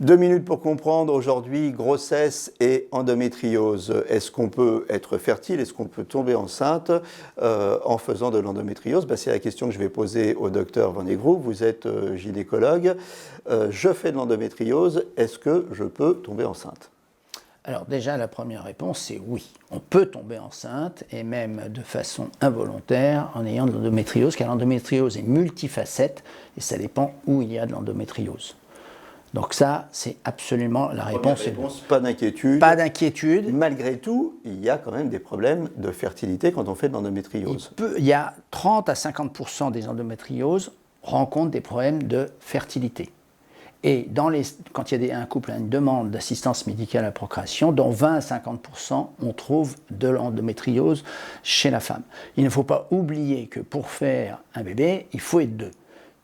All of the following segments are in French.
2 minutes pour comprendre aujourd'hui grossesse et endométriose. Est-ce qu'on peut être fertile? Est-ce qu'on peut tomber enceinte en faisant de l'endométriose? C'est la question que je vais poser au docteur Van Egroep. Vous êtes gynécologue. Je fais de l'endométriose. Est-ce que je peux tomber enceinte? Alors déjà, la première réponse, c'est oui. On peut tomber enceinte, et même de façon involontaire, en ayant de l'endométriose, car l'endométriose est multifacette, et ça dépend où il y a de l'endométriose. Donc ça, c'est absolument la réponse. Pas d'inquiétude. Pas d'inquiétude. Malgré tout, il y a quand même des problèmes de fertilité quand on fait de l'endométriose. Il y a 30 à 50% des endométrioses rencontrent des problèmes de fertilité. Et quand il y a un couple a une demande d'assistance médicale à la procréation, dans 20 à 50%, on trouve de l'endométriose chez la femme. Il ne faut pas oublier que pour faire un bébé, il faut être deux.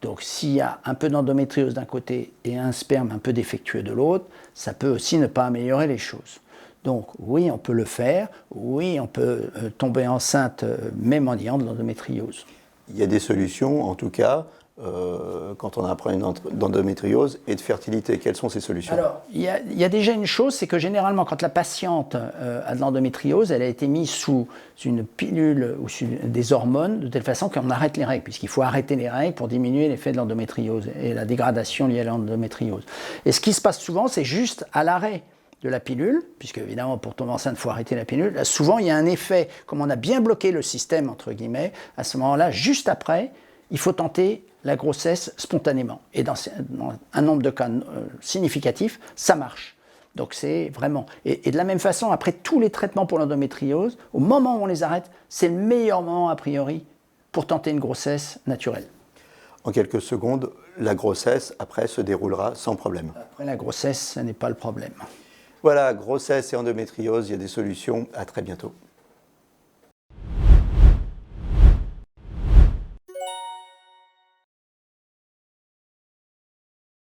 Donc s'il y a un peu d'endométriose d'un côté et un sperme un peu défectueux de l'autre, ça peut aussi ne pas améliorer les choses. Donc oui, on peut le faire, oui, on peut tomber enceinte même en ayant de l'endométriose. Il y a des solutions, en tout cas, quand on a un problème d'endométriose et de fertilité. Quelles sont ces solutions? Alors, il y a déjà une chose, c'est que généralement, quand la patiente a de l'endométriose, elle a été mise sous une pilule ou sous des hormones, de telle façon qu'on arrête les règles, puisqu'il faut arrêter les règles pour diminuer l'effet de l'endométriose et la dégradation liée à l'endométriose. Et ce qui se passe souvent, c'est juste à l'arrêt de la pilule, puisque évidemment pour tomber enceinte, il faut arrêter la pilule. Là, souvent, il y a un effet, comme on a bien bloqué le système, entre guillemets, à ce moment-là, juste après, il faut tenter la grossesse spontanément. Et dans un nombre de cas significatifs, ça marche. Donc c'est vraiment... Et de la même façon, après tous les traitements pour l'endométriose, au moment où on les arrête, c'est le meilleur moment a priori pour tenter une grossesse naturelle. En quelques secondes, la grossesse, après, se déroulera sans problème. Après la grossesse, ce n'est pas le problème. Voilà, grossesse et endométriose, il y a des solutions. À très bientôt.